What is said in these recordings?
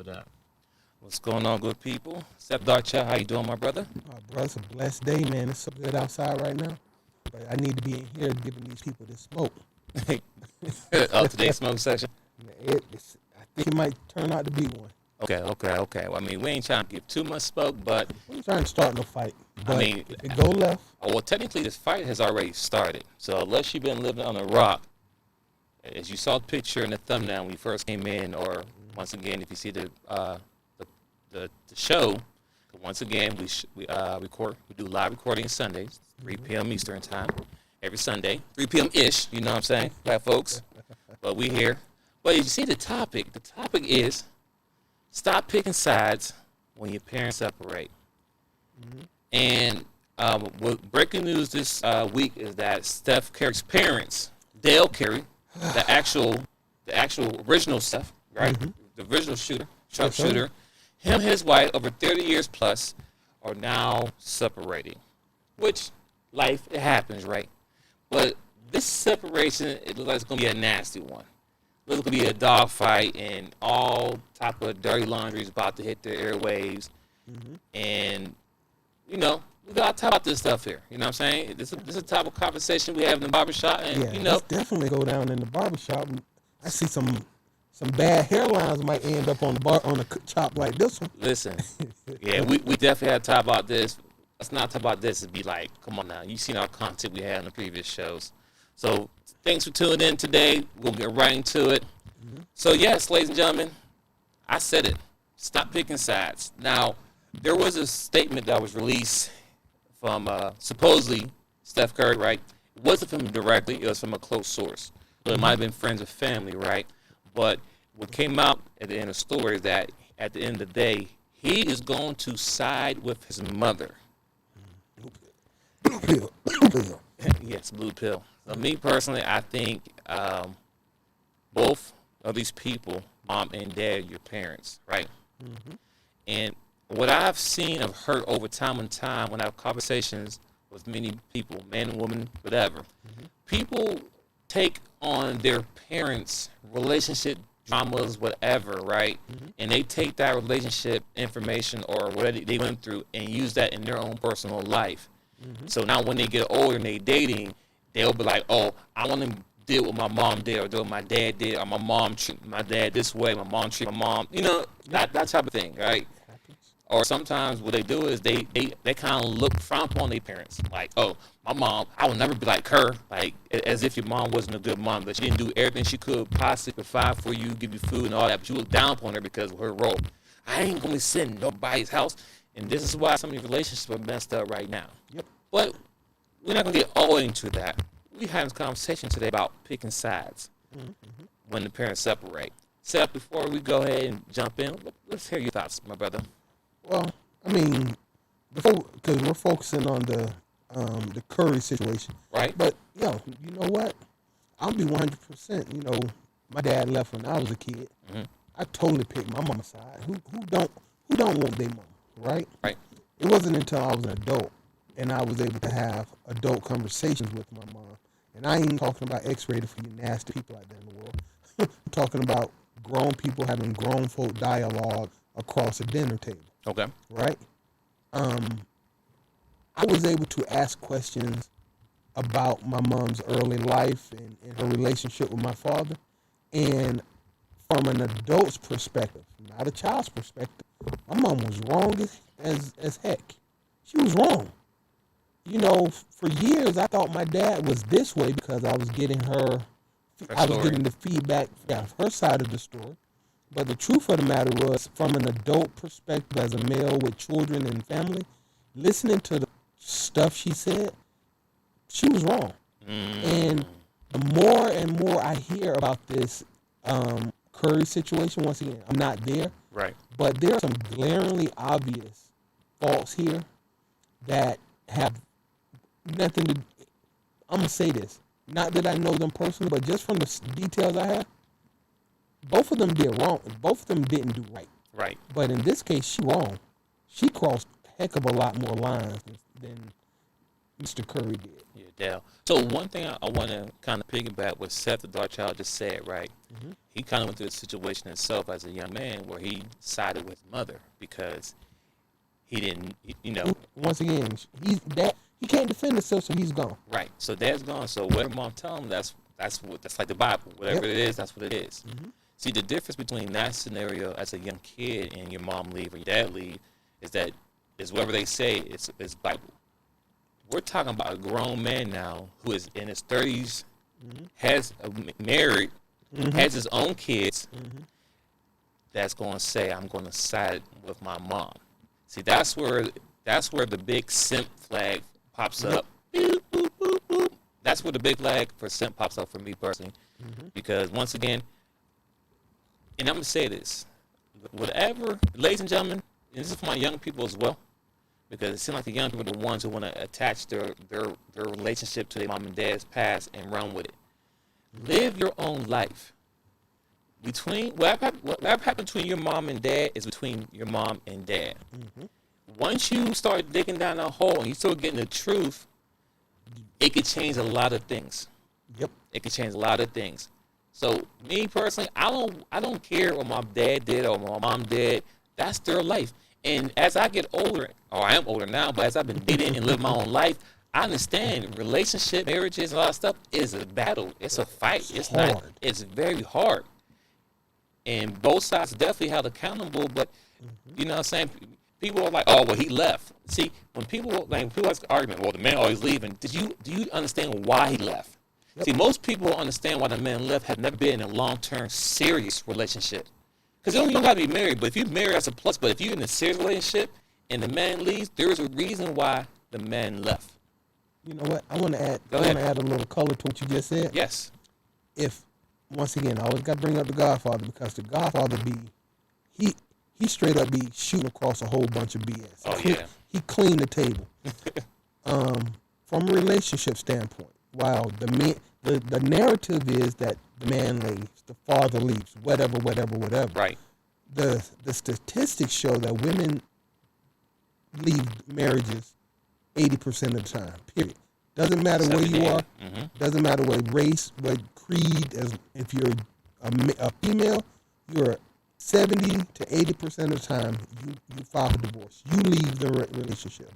But what's going on, good people? Step DaChop, how you doing, my brother? Bro, it's a blessed day, man. It's so good outside right now. But I need to be in here giving these people this smoke. Oh, today's smoke session? I think it might turn out to be one. Okay. Well, I mean, we ain't trying to give too much smoke, but... I'm trying to start no fight. But I mean... if it go left... Well, technically, this fight has already started. So unless you've been living on a rock, as you saw the picture in the thumbnail when you first came in, or once again, if you see the show, once again, we do live recording Sundays, 3 p.m. Eastern time, every Sunday, 3 p.m.-ish, you know what I'm saying, black folks, but we here. But you see the topic is stop picking sides when your parents separate. Mm-hmm. And what breaking news this week is that Steph Curry's parents, Dale Curry, the actual original Steph, right, mm-hmm. the original sharpshooter, him and his wife, over 30 years plus, are now separating. Which, life, it happens, right? But this separation, it looks like it's going to be a nasty one. It looks like it's going to be a dog fight, and all type of dirty laundry is about to hit the airwaves. Mm-hmm. And, you know, we got to talk about this stuff here. You know what I'm saying? This is a type of conversation we have in the barbershop. And, yeah, you know, definitely go down in the barbershop. I see some bad hairlines might end up on a chop like this one. Listen, yeah, we definitely have to talk about this. Let's not talk about this and be like, come on now. You've seen our content we had in the previous shows. So thanks for tuning in today. We'll get right into it. Mm-hmm. So yes, ladies and gentlemen, I said it. Stop picking sides. Now, there was a statement that was released from supposedly Steph Curry, right? It wasn't from him directly. It was from a close source. So it might have been friends or family, right? But what came out at the end of the story is that at the end of the day, he is going to side with his mother. Blue pill. Yes, blue pill. So me personally, I think both of these people, mom and dad, your parents, right? Mm-hmm. And what I've seen or heard over time and time when I have conversations with many people, man and woman, whatever, mm-hmm. people take on their parents' relationship dramas, whatever, right? Mm-hmm. And they take that relationship information or whatever they went through and use that in their own personal life. Mm-hmm. So now when they get older and they dating, they'll be like, oh, I want to deal with my mom did or deal with my dad did, or my mom treat my dad this way, my mom treat my mom, you know, that type of thing, right? Or sometimes what they do is they kind of look frown upon their parents. Like, oh, my mom, I will never be like her. Like, as if your mom wasn't a good mom, but she didn't do everything she could possibly provide for you, give you food and all that, but you look down upon her because of her role. I ain't going to sit in nobody's house. And this is why some of these relationships are messed up right now. Yep. But we're not going to get all into that. We're having this conversation today about picking sides mm-hmm. when the parents separate. Seth, before we go ahead and jump in, let's hear your thoughts, my brother. Well, I mean, because we're focusing on the Curry situation, right? But you know what? I'll be 100%. You know, my dad left when I was a kid. Mm-hmm. I totally picked my mama's side. Who don't want their mama, right? Right. It wasn't until I was an adult and I was able to have adult conversations with my mom. And I ain't talking about X-rated for you nasty people out there in the world. I'm talking about grown people having grown folk dialogue across a dinner table. Okay. Right? I was able to ask questions about my mom's early life and her relationship with my father. And from an adult's perspective, not a child's perspective, my mom was wrong as heck. She was wrong. You know, for years I thought my dad was this way because I was getting getting the feedback from her side of the story. But the truth of the matter was, from an adult perspective, as a male with children and family, listening to the stuff she said, she was wrong. Mm. And the more and more I hear about this Curry situation, once again, I'm not there. Right. But there are some glaringly obvious faults here that have nothing to... I'm going to say this. Not that I know them personally, but just from the details I have, both of them did wrong. Both of them didn't do right. Right. But in this case, she wrong. She crossed a heck of a lot more lines than Mr. Curry did. Yeah, Dale. So one thing I want to kind of piggyback what Seth the Dark Child just said, right? Mm-hmm. He kind of went through the situation himself as a young man where he sided with his mother because he didn't, Once again, he can't defend himself, so he's gone. Right. So dad's gone. So whatever mom tell him, that's like the Bible. Whatever it is, that's what it is. Mm-hmm. See, the difference between that scenario as a young kid and your mom leave or your dad leave is that whatever they say it's Bible. We're talking about a grown man now who is in his 30s, has married, has his own kids. That's going to say, I'm going to side with my mom. See, that's where the big simp flag pops up. Boop, boop, boop, boop. That's where the big flag for simp pops up for me personally. Because once again, and I'm going to say this, whatever, ladies and gentlemen, and this is for my young people as well, because it seems like the young people are the ones who want to attach their relationship to their mom and dad's past and run with it. Live your own life. Whatever happened between your mom and dad is between your mom and dad. Once you start digging down that hole and you start getting the truth, it could change a lot of things. Yep. It could change a lot of things. So me personally, I don't care what my dad did or my mom did. That's their life. And as I get older, or I am older now, but as I've been dating and living my own life, I understand relationship, marriages, a lot of stuff is a battle. It's a fight. It's hard. not. It's very hard. And both sides definitely held accountable. But you know what I'm saying? People are like, oh, well, he left. See, when people have the argument, well, the man always leaving. Do you understand why he left? Yep. See, most people understand why the man left have never been in a long-term, serious relationship. Because you don't got to be married, but if you're married, that's a plus. But if you're in a serious relationship and the man leaves, there's a reason why the man left. You know what? I want to add a little color to what you just said. Yes. Once again, I always got to bring up the Godfather because the Godfather he straight up be shooting across a whole bunch of BS. Oh, yeah. He cleaned the table. From a relationship standpoint, wow, the narrative is that the man leaves, the father leaves, whatever. Right. The statistics show that women leave marriages 80% of the time, period. Doesn't matter where you are. Doesn't matter what race, what creed. If you're a female, you're 70 to 80% of the time you file for divorce. You leave the relationship.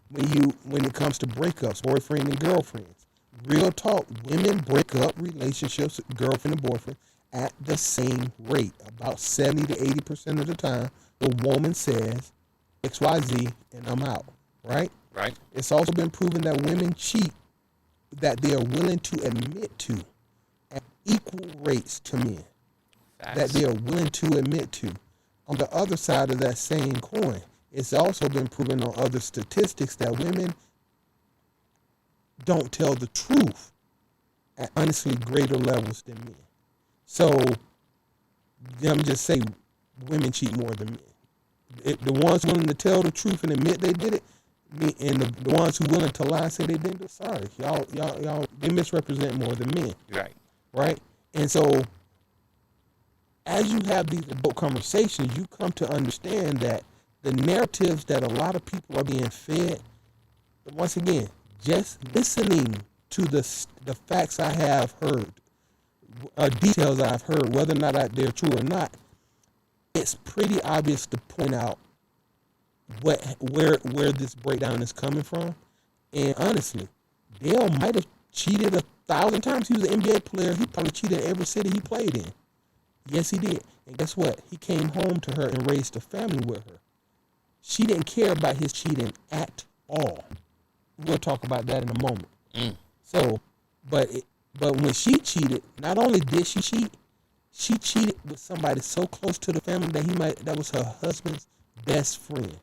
When it comes to breakups, boyfriend and girlfriends, real talk, women break up relationships, girlfriend and boyfriend, at the same rate. About 70 to 80% of the time, the woman says XYZ and I'm out. Right? Right. It's also been proven that women cheat that they are willing to admit to at equal rates to men. Facts. That they are willing to admit to. On the other side of that same coin, it's also been proven on other statistics that women don't tell the truth at honestly greater levels than men. So, let me just say, women cheat more than men. The ones willing to tell the truth and admit they did it, and the ones who willing to lie say they didn't do. Sorry, y'all, they misrepresent more than men. Right. And so, as you have these adult conversations, you come to understand that the narratives that a lot of people are being fed. Once again, just listening to the facts I have heard, details I've heard, whether or not they're true or not, it's pretty obvious to point out where this breakdown is coming from. And honestly, Dale might have cheated 1,000 times. He was an NBA player. He probably cheated in every city he played in. Yes, he did. And guess what? He came home to her and raised a family with her. She didn't care about his cheating at all. We'll talk about that in a moment. So, but when she cheated, not only did she cheat, she cheated with somebody so close to the family that was her husband's best friend.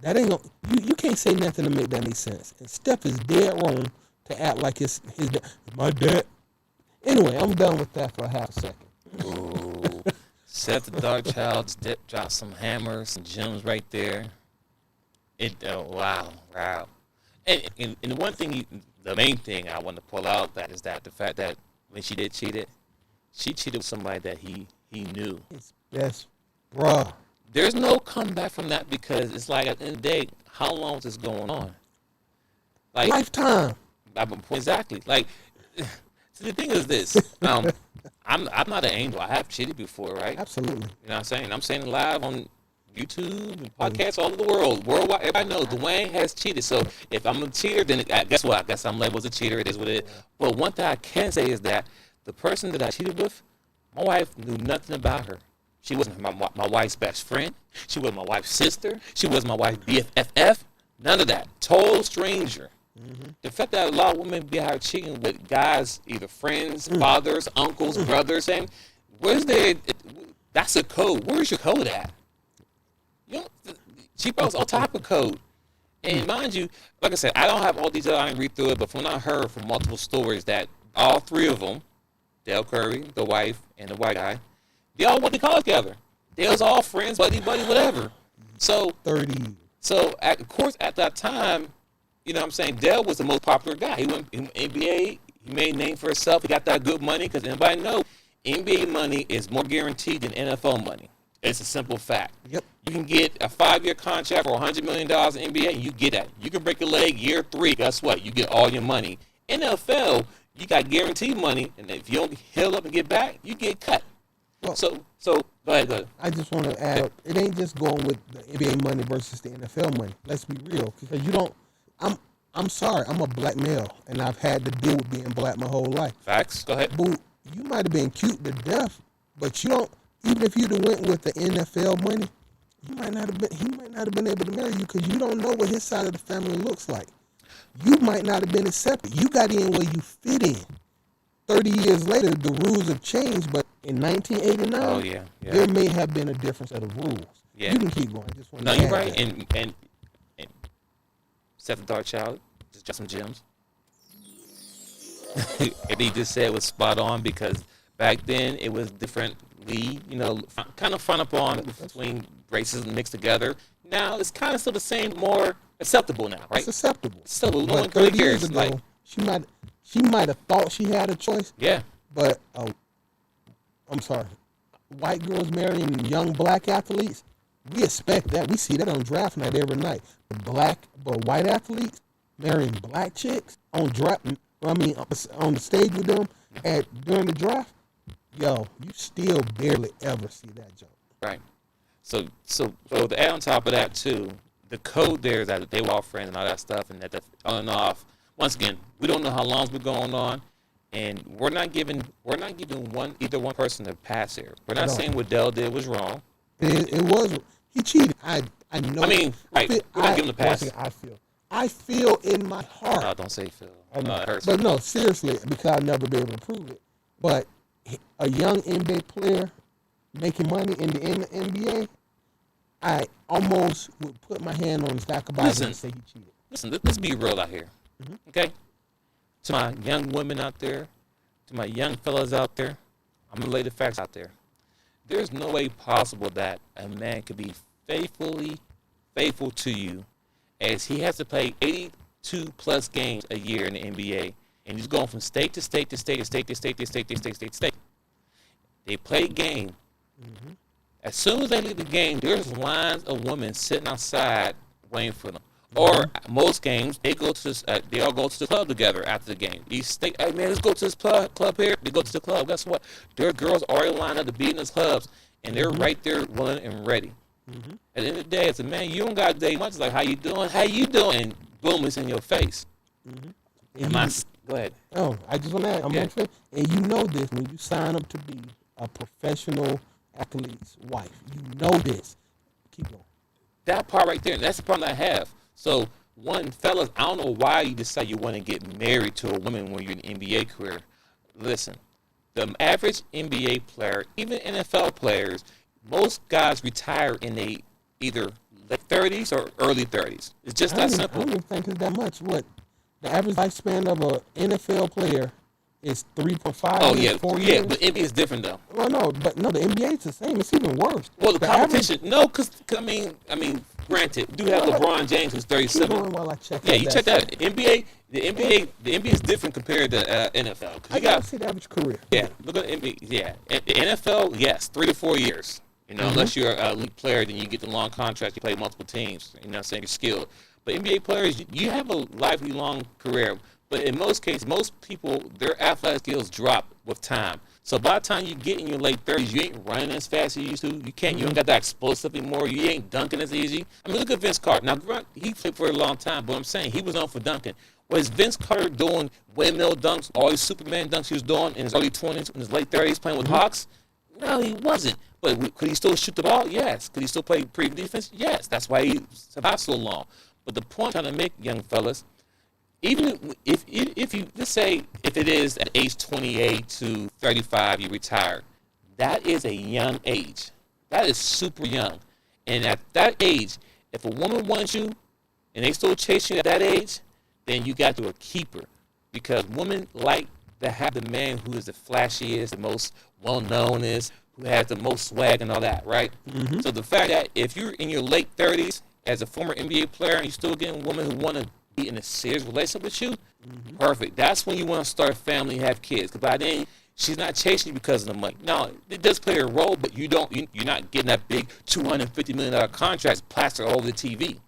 That ain't you can't say nothing to make that make sense. And Steph is dead wrong to act like his my dad. Anyway, I'm done with that for a half a second. Ooh. Seth the Dark Child dropped some hammers and gems right there. Wow. And the one thing, the main thing I want to pull out is that the fact that when she did cheat it, she cheated with somebody that he knew. His best bruh. There's no comeback from that because it's like at the end of the day, how long is this going on? Like lifetime. exactly. Like, so the thing is this. I'm not an angel. I have cheated before, right? Absolutely. You know what I'm saying? I'm saying it live on YouTube and podcasts all over the world. Worldwide, everybody knows Dwayne has cheated. So if I'm a cheater, then guess what? I guess I'm labeled as a cheater. It is what it is. But one thing I can say is that the person that I cheated with, my wife knew nothing about her. She wasn't my wife's best friend. She wasn't my wife's sister. She wasn't my wife's BFF. None of that. Total stranger. Mm-hmm. The fact that a lot of women be out cheating with guys, either friends, fathers, uncles, brothers, and where's their? That's a code. Where's your code at? You know, she was on top of code. And mind you, like I said, I don't have all these. I didn't read through it, but from what I heard from multiple stories, that all three of them, Dale Curry, the wife, and the white guy, they all went to college together. They was all friends, buddy, whatever. So 30. So of course, at that time, you know what I'm saying, Dale was the most popular guy. He went in NBA. He made a name for himself. He got that good money because anybody know NBA money is more guaranteed than NFL money. It's a simple fact. Yep. You can get a 5-year contract for $100 million in NBA, and you get that. You can break a leg year 3. Guess what? You get all your money. NFL, you got guaranteed money, and if you don't heal up and get back, you get cut. Well, so go ahead. I just want to add, it ain't just going with the NBA money versus the NFL money. Let's be real, because you don't. I'm sorry, I'm a black male, and I've had to deal with being black my whole life. Facts. Go ahead. Boo, you might have been cute to death, but you don't. Even if you'd have went with the NFL money, he might not have been able to marry you because you don't know what his side of the family looks like. You might not have been accepted. You got in where you fit in. 30 years later, the rules have changed, but in 1989, there may have been a difference of the rules. Yeah. You can keep going. I just want to you're right. And Set the Dark Child, just some gems. And he just said it was spot on because back then it was differently, kind of frowned upon between races mixed together. Now it's kind of still the same, more acceptable now, right? It's acceptable. Acceptable. No one 30 years ago, she might have thought she had a choice. Yeah. But I'm sorry, white girls marrying young black athletes, we expect that. We see that on draft night every night. But white athletes marrying black chicks on the stage with them during the draft, yo, you still barely ever see that joke. Right. So to add on top of that too, the code there is that they were all friends and all that stuff, and that on and off. Once again, we don't know how long's been going on, and we're not giving either one person a pass here. We're not saying what Dell did was wrong. It was. He cheated. I know. I mean, right. We're not giving him a pass. I feel in my heart. No, don't say feel. It hurts. But no, seriously, because I'll never be able to prove it. But a young NBA player making money in the NBA, I almost would put my hand on the stack of Bible and say he cheated. Listen, let's be real out here, okay? To my young women out there, to my young fellas out there, I'm going to lay the facts out there. There's no way possible that a man could be faithful to you as he has to play 82-plus games a year in the NBA, and he's going from state to state to state to state to state to state to state to state to state. They play a game. Mm-hmm. As soon as they leave the game, there's lines of women sitting outside waiting for them. Or most games, they all go to the club together after the game. Hey man, let's go to this club here. They go to the club. Guess what? There are girls already lined up to be in those clubs, and they're right there, willing and ready. Mm-hmm. At the end of the day, it's a man. You don't got to date much. It's like, how you doing? How you doing? And boom, it's in your face. Mm-hmm. Go ahead. Oh, I just want to add. And you know this when you sign up to be a professional athlete's wife. You know this. Keep going. That part right there. That's the problem I have. So, fellas, I don't know why you decide you want to get married to a woman when you're in an NBA career. Listen, the average NBA player, even NFL players, most guys retire in either late 30s or early 30s. It's just that simple. I don't even think it's that much. What? The average lifespan of an NFL player is 3.5 years, 4 years. But NBA is different though. Well, no, the NBA is the same. It's even worse. Well, the competition, because I mean, granted, do have LeBron James who's 37. Keep going while I check. Yeah, you check that. The NBA is different compared to NFL. I gotta see the average career. Yeah, look at the NBA. Yeah, the NFL, yes, 3 to 4 years. Unless you're a elite player, then you get the long contract. You play multiple teams. You know what I'm saying? You're skilled. But NBA players, you have a lifelong career. But in most cases, most people, their athletic skills drop with time. So by the time you get in your late 30s, you ain't running as fast as you used to. You can't. You don't got that explosive anymore. You ain't dunking as easy. I mean, look at Vince Carter. Now, he played for a long time, but I'm saying he was on for dunking. Was Vince Carter doing windmill dunks, all these Superman dunks he was doing in his early 20s, in his late 30s, playing with Hawks? No, he wasn't. But could he still shoot the ball? Yes. Could he still play pretty defense? Yes. That's why he survived so long. But the point I'm trying to make, young fellas, even if you, let's say if it is at age 28 to 35 you retire, that is a young age. That is super young. And at that age, if a woman wants you and they still chase you at that age, then you got to keep her, because women like to have the man who is the flashiest, the most well-knownest, who has the most swag and all that, right? So the fact that if you're in your late 30s as a former NBA player and you're still getting women who want to be in a serious relationship with you, perfect. That's when you want to start a family and have kids. Because by then, she's not chasing you because of the money. Now, it does play a role, but you're not getting that big $250 million contract plastered all over the TV.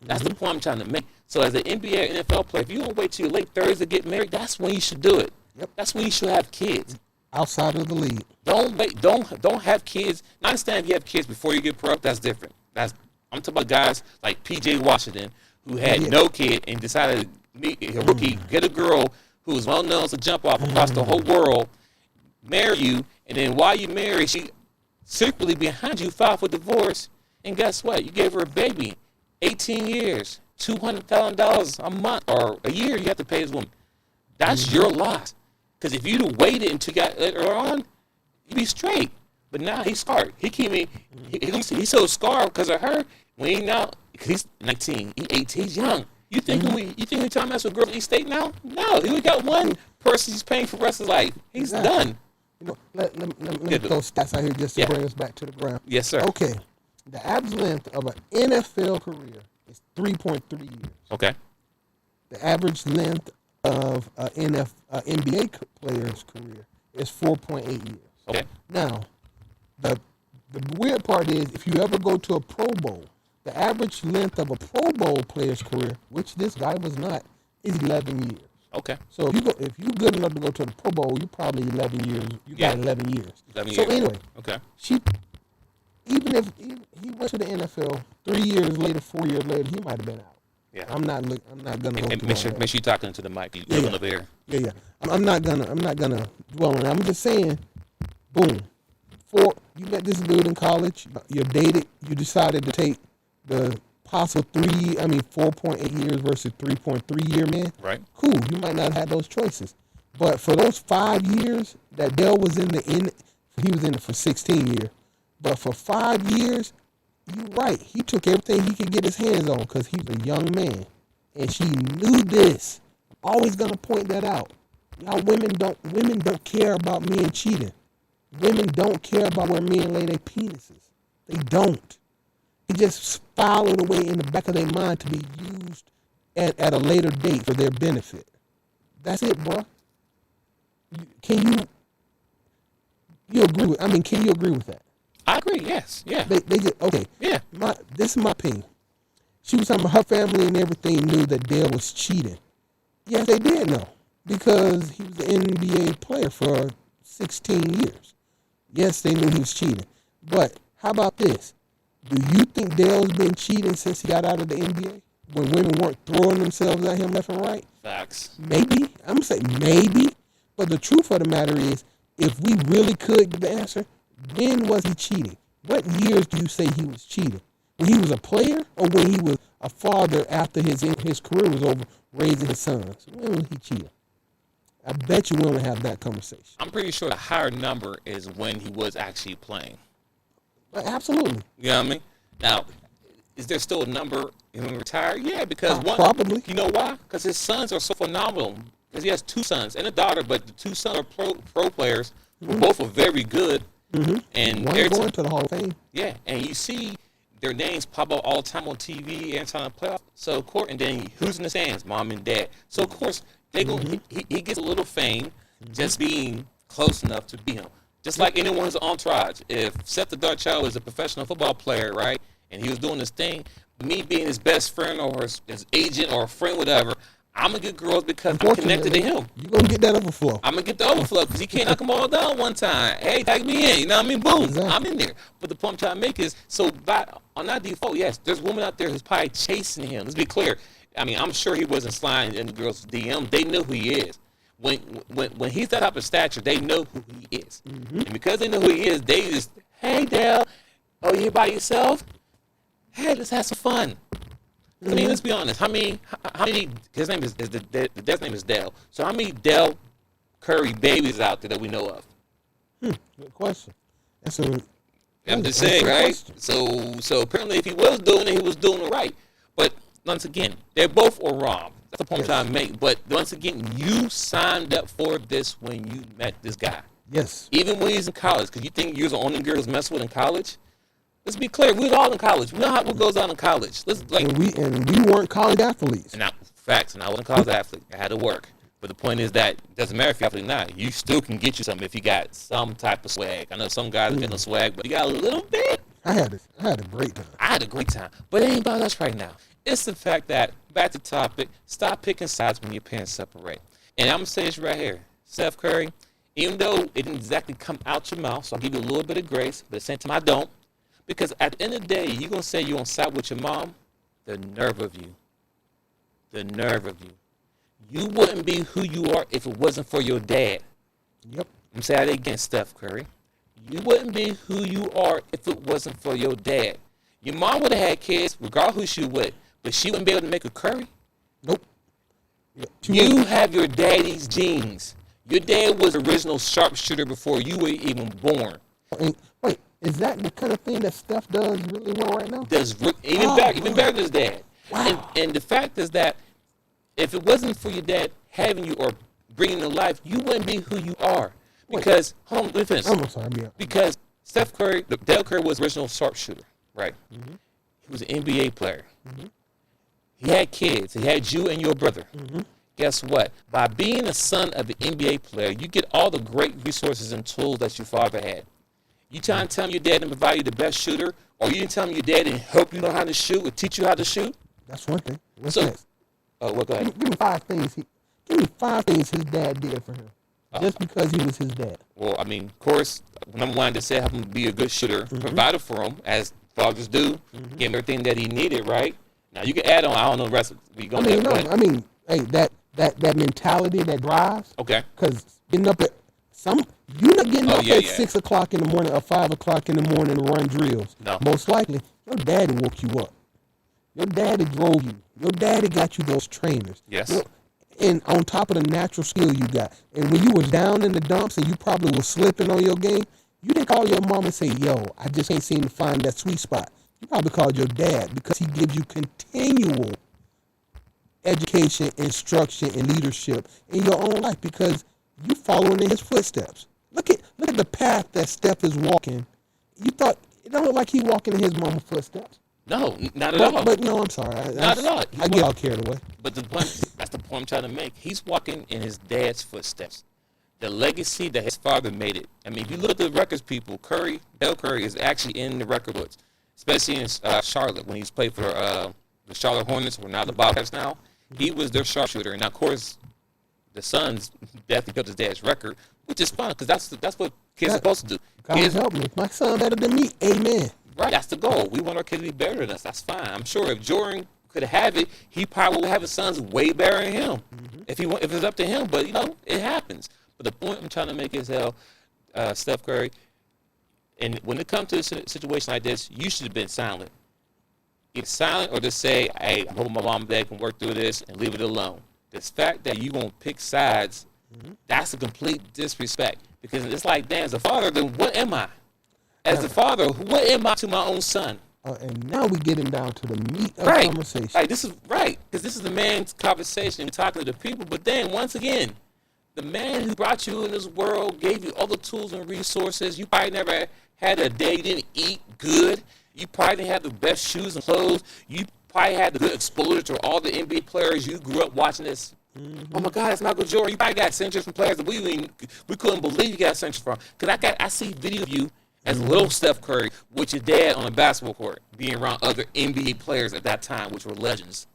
That's the point I'm trying to make. So as an NBA or NFL player, if you don't wait till your late 30s to get married, that's when you should do it. Yep. That's when you should have kids. Outside of the league. Don't wait. Don't have kids. I understand if you have kids before you get pro, that's different. I'm talking about guys like P.J. Washington, who had no kid and decided to meet a rookie, get a girl who was well known to jump off across the whole world, marry you, and then while you marry, she secretly behind you filed for divorce, and guess what? You gave her a baby, 18 years, $200,000 a month or a year you have to pay this woman. That's your loss. Because if you'd have waited until you got later on, you'd be straight. But now he's scarred. He's so scarred because of her. When he now, he's 19, he's 18, he's young. You think we trying to mess with girls at East State now? No, he only got one person he's paying for the rest of his life. He's done. You know, let me throw stats out here just to bring us back to the ground. Yes, sir. Okay, the average length of an NFL career is 3.3 years. Okay. The average length of an NBA player's career is 4.8 years. Okay. Now, the weird part is if you ever go to a Pro Bowl, the average length of a Pro Bowl player's career, which this guy was not, is 11 years. Okay. So if you're good enough to go to the Pro Bowl, you're probably 11 years. You got 11 years. 11 so years. Anyway, okay. Even if he went to the NFL 3 years later, 4 years later, he might have been out. Yeah. I'm not gonna go Make sure you're talking to the mic. You're over there. Yeah. I'm not gonna dwell on it. I'm just saying, boom. You met this dude in college. You dated. You decided to take the possible 4.8 years versus 3.3 year man. Right. Cool. You might not have had those choices, but for those 5 years that Dale was he was in it for 16 years. But for 5 years, you're right. He took everything he could get his hands on because he's a young man, and she knew this. I'm always gonna point that out. Y'all women don't care about men cheating. Women don't care about where men lay their penises. They don't. They just file it away in the back of their mind to be used at a later date for their benefit. That's it, bro. Can you agree with? Can you agree with that? I agree. Yes. Yeah. They just okay. Yeah. This is my opinion. She was talking about her family and everything knew that Dale was cheating. Yes, they did know because he was an NBA player for 16 years. Yes, they knew he was cheating. But how about this? Do you think Dale's been cheating since he got out of the NBA? When women weren't throwing themselves at him left and right? Facts. Maybe. I'm going to say maybe. But the truth of the matter is, if we really could get the answer, when was he cheating? What years do you say he was cheating? When he was a player or when he was a father after his career was over raising his sons? When was he cheating? I bet you we want to have that conversation. I'm pretty sure the higher number is when he was actually playing. Absolutely. You know what I mean? Now, is there still a number when he retired? Yeah, because probably. You know why? Because his sons are so phenomenal. Because he has 2 sons and a daughter, but the 2 sons are pro players who both are very good. Mm-hmm. And one going to the Hall of Fame. Yeah, and you see their names pop up all the time on TV every time they play off. So, of course, and then who's in the stands? Mom and dad. So, of course, they go. He gets a little fame just being close enough to be him. Just like anyone's entourage. If Seth the DaChop was a professional football player, right, and he was doing this thing, me being his best friend or his agent or a friend, whatever, I'm going to get girls because I'm connected to him. You're going to get that overflow. I'm going to get the overflow because he can't knock them all down one time. Hey, tag me in. You know what I mean? Boom. Exactly. I'm in there. But the point I'm trying to make is, so on that default, yes, there's women out there who's probably chasing him. Let's be clear. I mean, I'm sure he wasn't sliding in the girls' DM. They know who he is. When he's that type of stature, they know who he is. And because they know who he is, they just, hey, Dale, oh, you here by yourself? Hey, let's have some fun. I mean, let's be honest. How many? His name is Dad's name is Dale. So how many Dale Curry babies out there that we know of? Good question. I'm just saying, right? So apparently, if he was doing it, he was doing it right. But once again, they both were wrong. That's the point I'm trying to make. But once again, you signed up for this when you met this guy. Yes. Even when he's in college, because you think you're the only girl who's messing with in college. Let's be clear. We was all in college. We know what goes on in college. And we weren't college athletes. And facts. And I wasn't a college athlete. I had to work. But the point is that it doesn't matter if you're athlete or not. You still can get you something if you got some type of swag. I know some guys get no swag, but you got a little bit. I had a great time. I had a great time. But it ain't about us right now. It's the fact that, back to the topic, stop picking sides when your parents separate. And I'm going to say this right here. Steph Curry, even though it didn't exactly come out your mouth, so I'll give you a little bit of grace, but at the same time I don't. Because at the end of the day, you're going to say you're going to side with your mom. The nerve of you. The nerve of you. You wouldn't be who you are if it wasn't for your dad. Yep. I'm saying that again, Steph Curry. You wouldn't be who you are if it wasn't for your dad. Your mom would have had kids, regardless who she would, but she wouldn't be able to make a Curry. Nope. You have your daddy's genes. Your dad was the original sharpshooter before you were even born. Wait. Is that the kind of thing that Steph does really well right now? Even better than his dad. Wow. And the fact is that if it wasn't for your dad having you or bringing you to life, you wouldn't be who you are. Because, hold on, let me finish. I'm sorry. Because Steph Curry, Dale Curry was the original sharpshooter, right? Mm-hmm. He was an NBA player. Mm-hmm. He had kids. He had you and your brother. Mm-hmm. Guess what? By being a son of an NBA player, you get all the great resources and tools that your father had. You trying to tell me your dad didn't provide you the best shooter, or you didn't tell me your dad didn't help you know how to shoot or teach you how to shoot? That's one thing. What's So, next? Oh, well, go ahead. Give me 5 things. Give me 5 things his dad did for him, just because he was his dad. Well, I mean, of course, number one, to say help him be a good shooter, provided for him, as fathers do, give him everything that he needed, right? Now, you can add on, I don't know the rest of it. Hey, that mentality, that drive. Okay. Because getting up at you're not getting up at 6 o'clock in the morning or 5 o'clock in the morning to run drills. No. Most likely, your daddy woke you up. Your daddy drove you. Your daddy got you those trainers. Yes. And on top of the natural skill you got. And when you was down in the dumps and you probably was slipping on your game, you didn't call your mom and say, yo, I just can't seem to find that sweet spot. You probably called your dad because he gives you continual education, instruction, and leadership in your own life because you following in his footsteps. Look at the path that Steph is walking. You thought it don't look like he walking in his mama's footsteps. No, not at all. But no, I'm sorry. Not at all. I get all carried away. But that's the point I'm trying to make. He's walking in his dad's footsteps. The legacy that his father made it. I mean, if you look at the records, people, Dale Curry is actually in the record books, especially in Charlotte when he's played for the Charlotte Hornets, or now the Bobcats now. He was their sharpshooter. And, of course, the Suns definitely built his dad's record, which is fun because that's what kids are supposed to do. God help me. My son better than me. Amen. Right, that's the goal. We want our kid to be better than us. That's fine. I'm sure if Jordan could have it, he probably would have his sons way better than him if it's up to him. But, it happens. But the point I'm trying to make is Steph Curry, and when it comes to a situation like this, you should have been silent. Either silent or just say, hey, I hope my mom and dad can work through this and leave it alone. This fact that you're going to pick sides, that's a complete disrespect. Because it's like, damn, as a father, then what am I? As a father, what am I to my own son? And now we're getting down to the meat of the conversation. Right, this is right. Because this is the man's conversation, talking to the people. But then, once again, the man who brought you in this world, gave you all the tools and resources. You probably never had a day you didn't eat good. You probably didn't have the best shoes and clothes. You probably had the good exposure to all the NBA players. You grew up watching this. Oh, my God, it's Michael Jordan. You probably got centuries from players that we couldn't believe you got centuries from. Because I see video of you as little Steph Curry with your dad on a basketball court, being around other NBA players at that time, which were legends.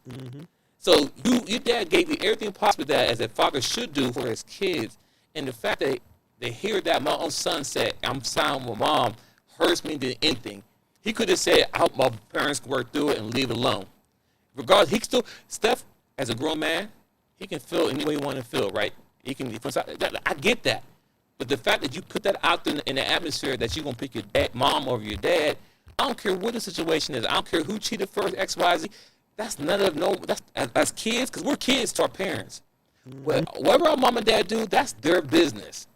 So your dad gave you everything possible that as a father should do for his kids. And the fact that they hear that my own son said, I'm signed with mom, hurts me than anything. He could have said, I hope my parents can work through it and leave it alone. Regardless, he can still, Steph, as a grown man, he can feel any way he want to feel, right? He can, I get that. But the fact that you put that out there in the atmosphere that you're going to pick your mom over your dad, I don't care what the situation is. I don't care who cheated first, X, Y, Z. That's none of that's as kids, because we're kids to our parents. Whatever our mom and dad do, that's their business.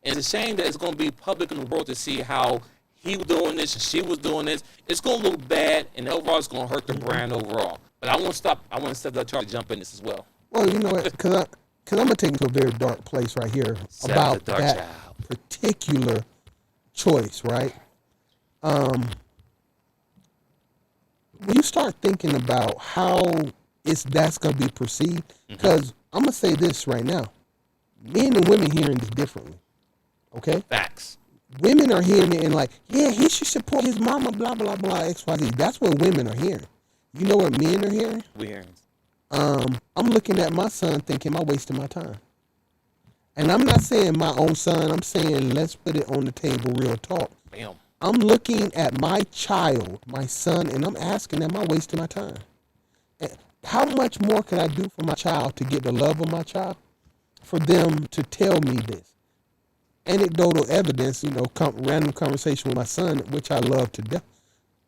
And it's a shame that it's going to be public in the world to see how he was doing this and she was doing this. It's going to look bad, and overall it's going to hurt the brand overall. But I want to step that charge to jump in this as well. Well, you know what? Because I'm going to take it to a very dark place right here about that particular choice, right? When you start thinking about how that's going to be perceived, because I'm going to say this right now. Men and women hearing this differently, okay? Facts. Women are hearing it and like, yeah, he should support his mama, blah, blah, blah, X, Y, Z. That's what women are hearing. You know what men are hearing? We're hearing. I'm looking at my son thinking, am I wasting my time? And I'm not saying my own son. I'm saying let's put it on the table, real talk. Bam. I'm looking at my child, my son, and I'm asking, am I wasting my time? How much more can I do for my child to get the love of my child? For them to tell me this. Anecdotal evidence, random conversation with my son, which I love to death.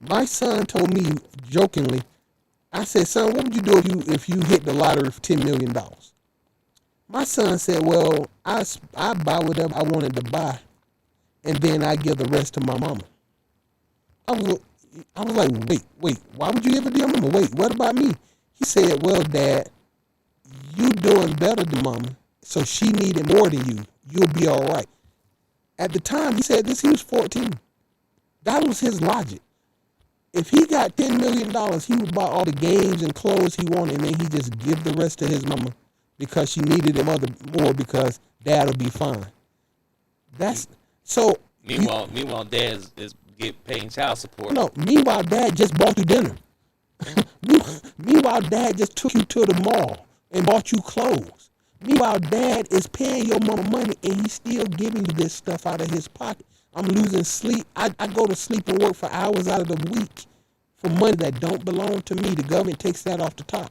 My son told me jokingly, I said, son, what would you do if you hit the lottery for $10 million? My son said, well, I buy whatever I wanted to buy, and then I give the rest to my mama. I was like, wait, why would you give it to your mama? Wait, what about me? He said, well, Dad, you doing better than mama, so she needed more than you. You'll be all right. At the time he said this, he was 14. That was his logic. If he got $10 million, he would buy all the games and clothes he wanted, and then he just give the rest to his mama because she needed him more because Dad will be fine. That's so. Meanwhile, Dad is paying child support. No, meanwhile, Dad just bought you dinner. Meanwhile, Dad just took you to the mall and bought you clothes. Meanwhile, Dad is paying your mama money, and he's still giving you this stuff out of his pocket. I'm losing sleep. I go to sleep and work for hours out of the week for money that don't belong to me. The government takes that off the top.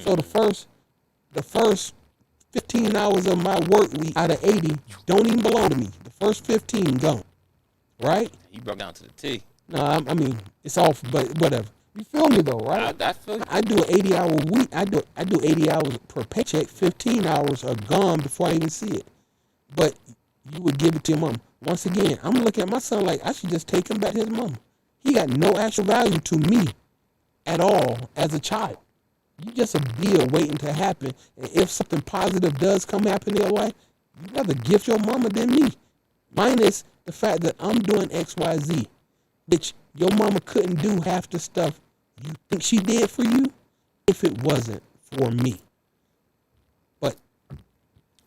So the first 15 hours of my work week out of 80 don't even belong to me. The first 15 don't. Right? You broke down to the T. No, I mean, it's off, but whatever. You feel me though, right? I feel you. I do an 80-hour week. I do 80 hours per paycheck. 15 hours are gone before I even see it. But you would give it to your mom. Once again, I'm looking at my son like I should just take him back to his mama. He got no actual value to me at all as a child. You just a deal waiting to happen. And if something positive does come happen in your life, you rather gift your mama than me. Minus the fact that I'm doing X, Y, Z, which your mama couldn't do half the stuff you think she did for you if it wasn't for me. But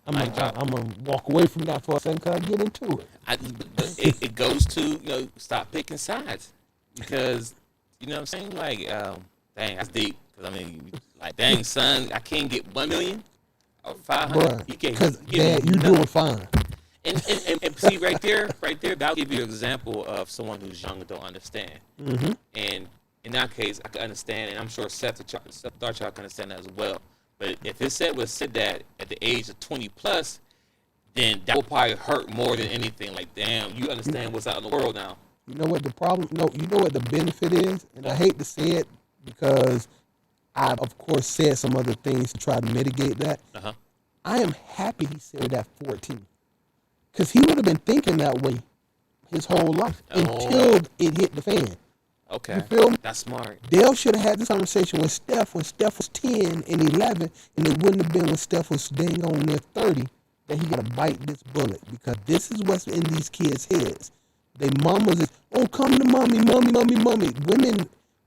I'm gonna walk away from that for a second because I get into it. It goes to stop picking sides, because you know what I'm saying, like dang, that's deep. Because I mean, like, dang son, I can't get 1 million or 500. You can't. Because Dad, you doing fine. And see right there, that'll give you an example of someone who's young and don't understand. Mm-hmm. And in that case, I can understand, and I'm sure Seth Darchild can understand that as well. But if it was said that at the age of 20 plus, then that will probably hurt more than anything. Like, damn, you understand what's out in the world now. You know what the problem? No, you know what the benefit is, and I hate to say it because I've of course said some other things to try to mitigate that. Uh-huh. I am happy he said that 14. Because he would have been thinking that way his whole life until it hit the fan. Okay. You feel me? That's smart. Dale should have had this conversation with Steph when Steph was 10 and 11, and it wouldn't have been when Steph was dang on near 30 that he got to bite this bullet. Because this is what's in these kids' heads. They mamas is, oh, come to mommy.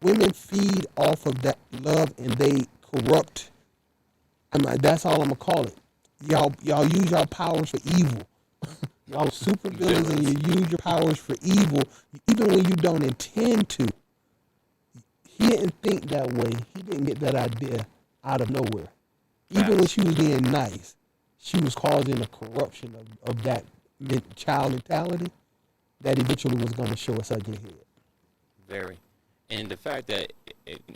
Women feed off of that love, and they corrupt. That's all I'm going to call it. Y'all use y'all powers for evil. Y'all super villains and you use your powers for evil, even when you don't intend to. He didn't think that way. He didn't get that idea out of nowhere. Even when she was being nice, she was causing a corruption of that child mentality that eventually was going to show us ugly head. Very. And the fact that,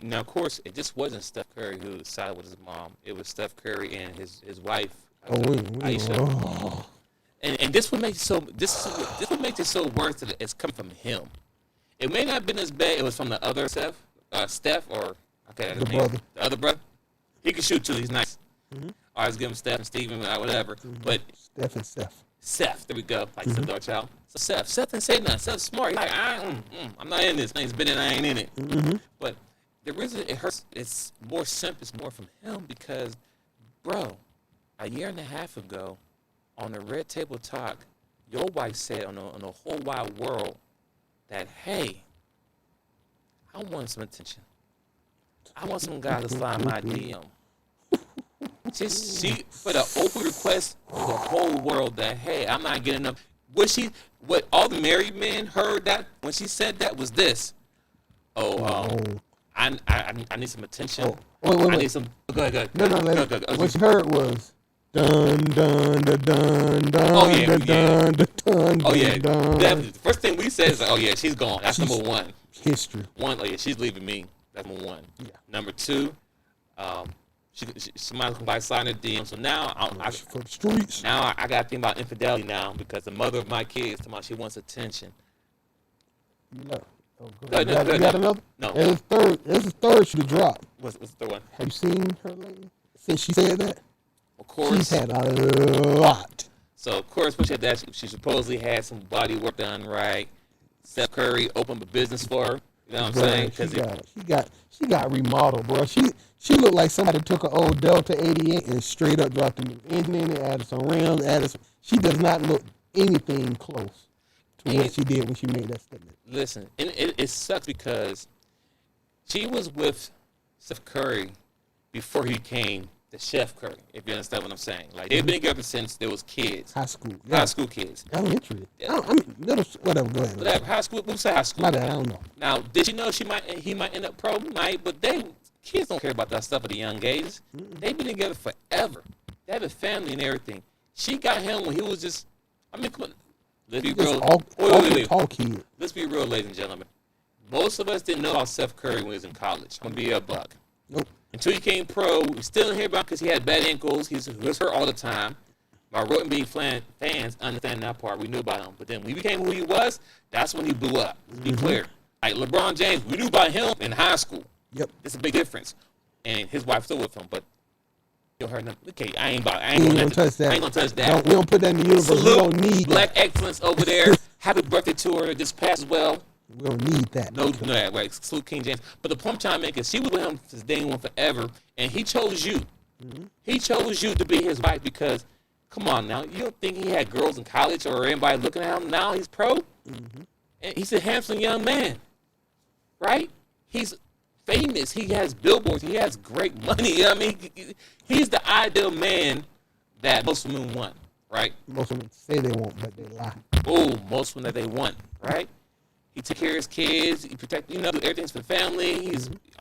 now, of course, it just wasn't Steph Curry who sided with his mom. It was Steph Curry and his wife, Aisha. Oh. And this would make it so. This would make it so worse that it's coming from him. It may not have been as bad. It was from the other Steph, or the other brother. He can shoot too. He's nice. Mm-hmm. I always give him Steph and Steven, whatever. Mm-hmm. But Steph and Seth. Seth, there we go. Like some dark child. So Seth didn't say nothing. Seth's smart. He's like, I'm not in this. Thing's been in. I ain't in it. Mm-hmm. But the reason it hurts, it's more simple. It's more from him because, bro, a year and a half ago, on the Red Table Talk, your wife said on the whole wide world that, hey, I want some attention. I want some guy to slide my DM. She put an open request to the whole world that, hey, I'm not getting enough. What all the married men heard that when she said that was this. I need some attention. Wait. I need some. Go ahead. No. What you heard was dun dun dun dun dun dun dun. Oh yeah. Definitely. The first thing we said is, oh yeah, she's gone. That's number one. History. One. Oh yeah, she's leaving me. That's number one. Yeah. Number two, somebody's gonna buy sign a DM. So now for the streets. Now I got to think about infidelity now because the mother of my kids told me she wants attention. No. You got another? No. There's a third she dropped. What's the third one? Have you seen her lately? Since she said that? Of course. She's had a lot. So, of course, when she had that, she supposedly had some body work done, right? Steph Curry opened a business for her. You know what I'm saying? She got remodeled, bro. She looked like somebody took an old Delta 88 and straight up dropped a new engine in it, added some rims, she does not look anything close to what she did when she made that statement. Listen, and it sucks because she was with Steph Curry before he became the Chef Curry, if you understand what I'm saying. Like, they've been together since there was kids. High school. Yeah. High school kids. Elementary. Yeah. I mean, middle, whatever, go ahead. Whatever, high school, we'll say high school. My bad, I don't know. Now, did you know he might end up pro? Might, but kids don't care about that stuff at a young age. They've been together forever. They have a family and everything. She got him when he was just, come on. Let's be real. All kid. Let's be real, ladies and gentlemen. Most of us didn't know about Steph Curry when he was in college. I'm going to be a buck. Nope. Until he came pro, we still didn't hear about because he had bad ankles. He was hurt all the time. My Rotten fans understand that part. We knew about him. But then when he became who he was, that's when he blew up. Let's be clear. Like LeBron James, we knew about him in high school. Yep. It's a big difference. And his wife's still with him. But you don't heard nothing. Okay, I ain't gonna touch that. I ain't gonna touch that. We don't put that in the universe. Salute, we don't need Black that. excellence over there. Happy birthday to her this past as well. We don't need that. No, right. Salute King James. But the point I'm trying to make is she was with him since day one forever, and he chose you. Mm-hmm. He chose you to be his wife because, come on now, you don't think he had girls in college or anybody looking at him? Now he's pro. Mm-hmm. And he's a handsome young man, right? He's famous. He has billboards. He has great money. I mean, he's the ideal man that most women want, right? Most women say they want, but they lie. Oh, most women that they want, right? He took care of his kids. He protected, do everything's for the family.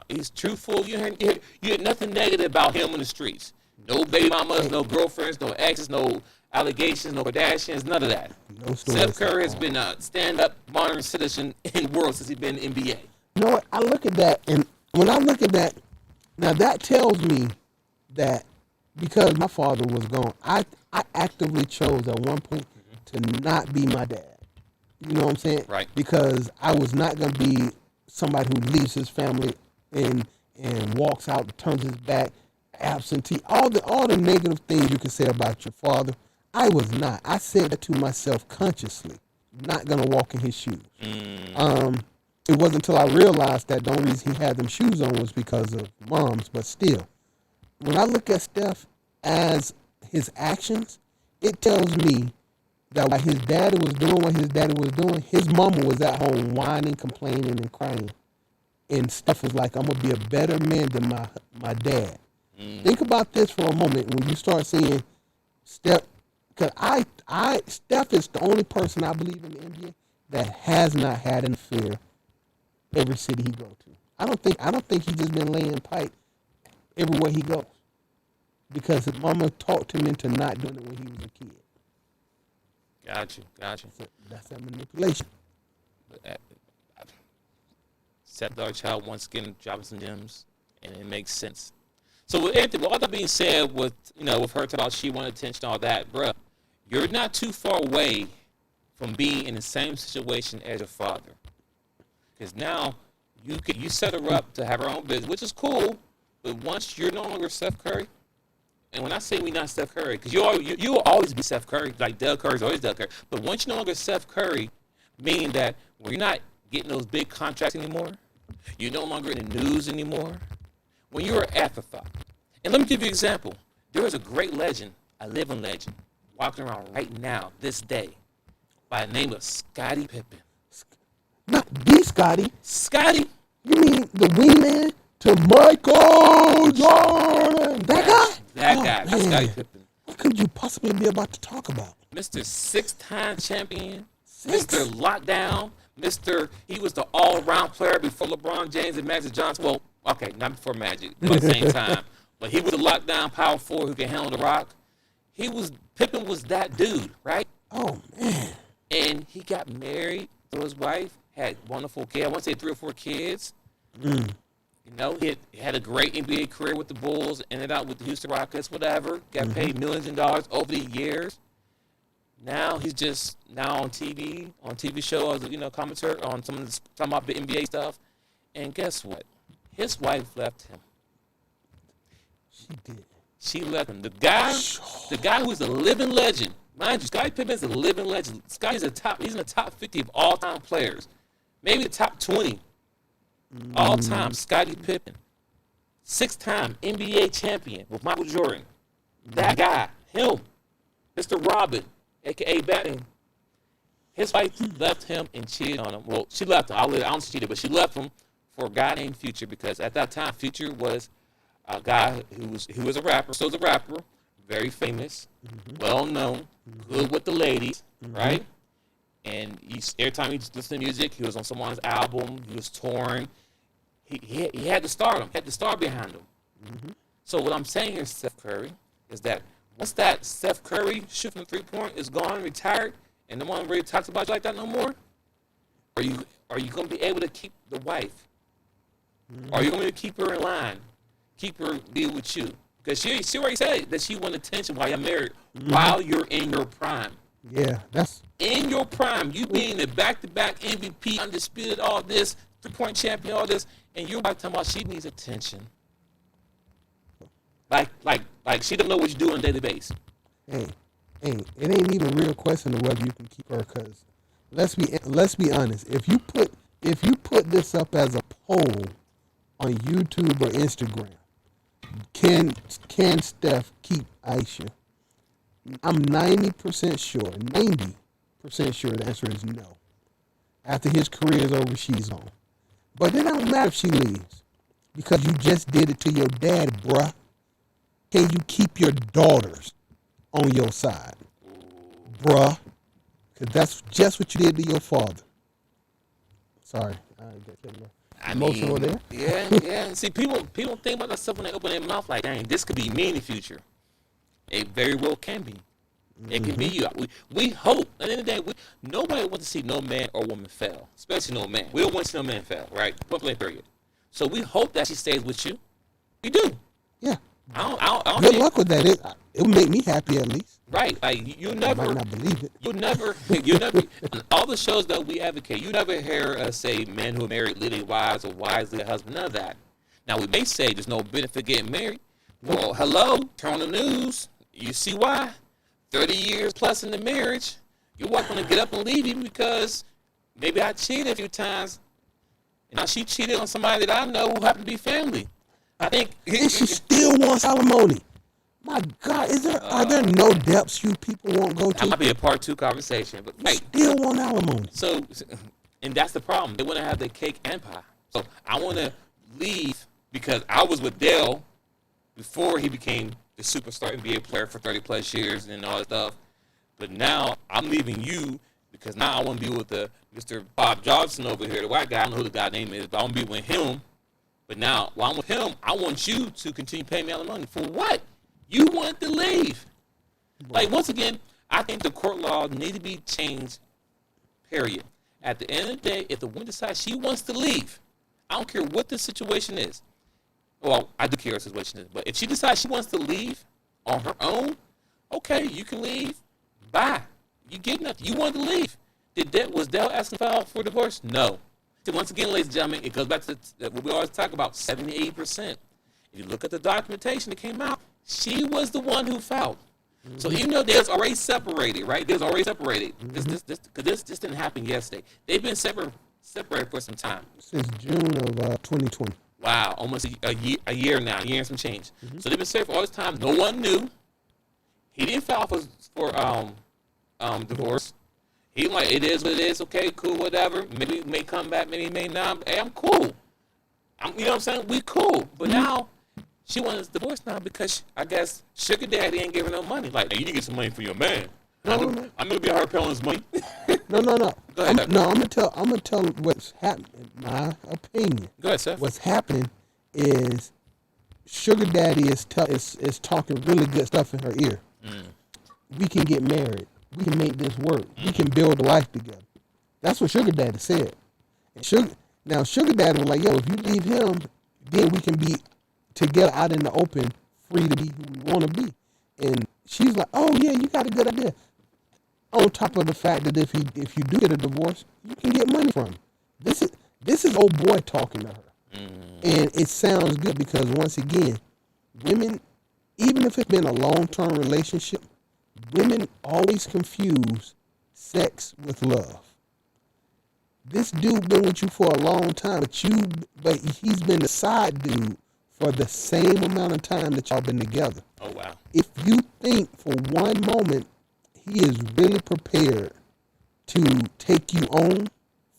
He's truthful. You heard nothing negative about him in the streets. No baby mamas, no girlfriends, no exes, no allegations, no Kardashians, none of that. No Steph Curry has been a stand-up modern citizen in the world since he's been in the NBA. You know what? I look at that, and when I look at that, now that tells me that because my father was gone, I actively chose at one point to not be my dad. You know what I'm saying? Right. Because I was not going to be somebody who leaves his family and walks out, turns his back, absentee, all the negative things you can say about your father. I was not. I said that to myself consciously, not going to walk in his shoes. It wasn't until I realized that the only reason he had them shoes on was because of Mom's, but still. When I look at Steph as his actions, it tells me that while his daddy was doing what his daddy was doing, his mama was at home whining, complaining, and crying. And Steph was like, I'm going to be a better man than my dad. Think about this for a moment. When you start seeing Steph Because Steph is the only person I believe in the NBA that has not had an affair every city he go to. I don't think he's just been laying pipe everywhere he goes. Because his mama talked him into not doing it when he was a kid. Got you. So that's that manipulation. Stepdaughter-child once again dropping some gems, and it makes sense. So with Anthony, all that being said, with with her talking about she wanted attention, all that, bruh, you're not too far away from being in the same situation as your father, because now you set her up to have her own business, which is cool. But once you're no longer Steph Curry, and when I say we not Steph Curry, because you will always be Steph Curry, like Doug Curry's always Doug Curry. But once you're no longer Steph Curry, meaning that when you're not getting those big contracts anymore, you're no longer in the news anymore. When you're an afterthought, and let me give you an example. There is a great legend, a living legend, walking around right now, this day, by the name of Scottie Pippen. Not the Scotty. Scottie? You mean the wingman to Michael Jordan? That guy? That guy. That's Scottie Pippen. What could you possibly be about to talk about? Mr. Six-time champion. Six? Mr. Lockdown. He was the all-around player before LeBron James and Magic Johnson. Well, okay, not before Magic, but at the same time. But he was a lockdown power forward who can handle the rock. Pippen was that dude, right? Oh, man. And he got married to his wife, had wonderful kids. I want to say 3 or 4 kids. He had a great NBA career with the Bulls, ended up with the Houston Rockets, whatever. Got paid millions of dollars over the years. Now he's just on TV shows, commentator on some of the talking about the NBA stuff. And guess what? His wife left him. She did. She left him. The guy who's a living legend. Mind you, Scottie Pippen's a living legend. He's in the top 50 of all-time players. Maybe the top 20 all-time. Scottie Pippen. 6-time NBA champion with Michael Jordan. That guy. Him. Mr. Robin, a.k.a. Batman. His wife left him and cheated on him. Well, she left him. I don't say cheated, but she left him for a guy named Future, because at that time, Future was a guy who was a rapper. So was a rapper, very famous, well known, good with the ladies, right? And every time he listened to music, he was on someone's album. He was touring. He had the stardom. Had the star behind him. So what I'm saying here, Steph Curry, is that once that Steph Curry shoot from the 3-point is gone, retired, and no one really talks about you like that no more, are you going to be able to keep the wife? Are you going to keep her in line? Keep her deal with you? Because she already said that she wanted attention while you're married, while you're in your prime. Yeah, that's... In your prime, you being the back-to-back MVP, undisputed, all this, 3-point champion, all this, and you're talking about she needs attention. Like she don't know what you do on a daily basis. Hey, it ain't even a real question of whether you can keep her, because let's be honest. If you put this up as a poll on YouTube or Instagram, can Steph keep Aisha? I'm 90% sure the answer is no. After his career is over, she's on. But it don't matter if she leaves, because you just did it to your dad, bruh. Can you keep your daughters on your side, bruh? Because that's just what you did to your father. Sorry, I emotional there. Yeah. See, people think about that stuff when they open their mouth like, dang, this could be me in the future. It very well can be. It can be you. We hope. At the end of the day, nobody wants to see no man or woman fail, especially no man. We don't want to see no man fail, right? Point blank period. So we hope that she stays with you. We do. Yeah. I don't Good luck with that. It will make me happy at least. Right. Like you never. I might not believe it. You never. All the shows that we advocate, you never hear us say men who are married leading wives or wives leading husbands. None of that. Now we may say there's no benefit getting married. Well, hello. Turn on the news. You see why? 30 years plus in the marriage, you're welcome to get up and leave him because maybe I cheated a few times. And now she cheated on somebody that I know who happened to be family. I think. And she still wants alimony. My God, are there no depths you people won't go to? That might be a part 2 conversation, but hey, still want alimony. So, and that's the problem. They want to have their cake and pie. So I want to leave because I was with Dale before he became the superstar NBA player for 30 plus years and all that stuff. But now I'm leaving you because now I want to be with the Mr. Bob Johnson over here, the white guy. I don't know who the guy's name is, but I want to be with him. But now, while I'm with him, I want you to continue paying me all the money. For what? You want to leave. Like, once again, I think the court law need to be changed, period. At the end of the day, if the woman decides she wants to leave, I don't care what the situation is. Well, I do care what the situation is. But if she decides she wants to leave on her own, okay, you can leave. Bye. You get nothing. You wanted to leave. Was Dell asking for divorce? No. So once again, ladies and gentlemen, it goes back to what we always talk about, 78%. If you look at the documentation that came out, she was the one who filed. Mm-hmm. So even though there's already separated, right? There's already separated. Mm-hmm. This didn't happen yesterday. They've been separated for some time. Since June of 2020. Wow, almost a year now, a year and some change. Mm-hmm. So they've been separated for all this time. No one knew. He didn't file for divorce. He like, it is what it is. Okay, cool, whatever. Maybe it may come back, maybe it may not. Hey, I'm cool. You know what I'm saying? We cool. But now she wants a divorce now because I guess sugar daddy ain't giving no money. Like, hey, you need to get some money for your man. I'm gonna be hard paying his money. No. Go ahead. I'm gonna tell what's happening. My opinion. Go ahead, Seth. What's happening is sugar daddy is talking really good stuff in her ear. We can get married. We can make this work. We can build a life together. That's what sugar daddy said. And sugar daddy was like, yo, if you leave him, then we can be together out in the open, free to be who we want to be. And she's like, oh yeah, you got a good idea. On top of the fact that if you do get a divorce, you can get money from him. This is old boy talking to her. And it sounds good because once again, women, even if it's been a long-term relationship, women always confuse sex with love. This dude been with you for a long time, but he's been the side dude for the same amount of time that y'all been together. Oh, wow. If you think for one moment he is really prepared to take you on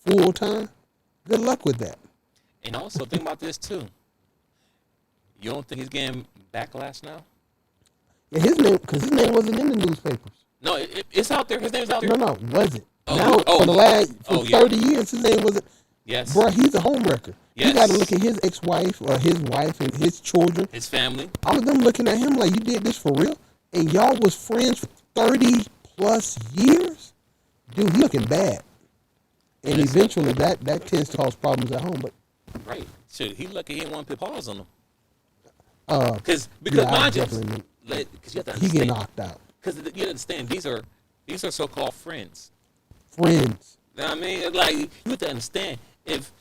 full time, good luck with that. And also think about this too. You don't think he's getting backlash now? Yeah, his name wasn't in the newspapers. No, it's out there. His name's out there. No, wasn't. For the last 30 years, his name wasn't. Yes. Bro, he's a homewrecker. Yes. You got to look at his ex-wife or his wife and his children. His family. All of them looking at him like, you did this for real? And y'all was friends for 30 plus years? Dude, he looking bad. And eventually that tends to cause problems at home. But right. Shit, he lucky he didn't want to put pause on him. Because yeah, mind you, he get knocked out. Because you understand, these are so-called friends. Friends. You know what I mean? Like, you have to understand, if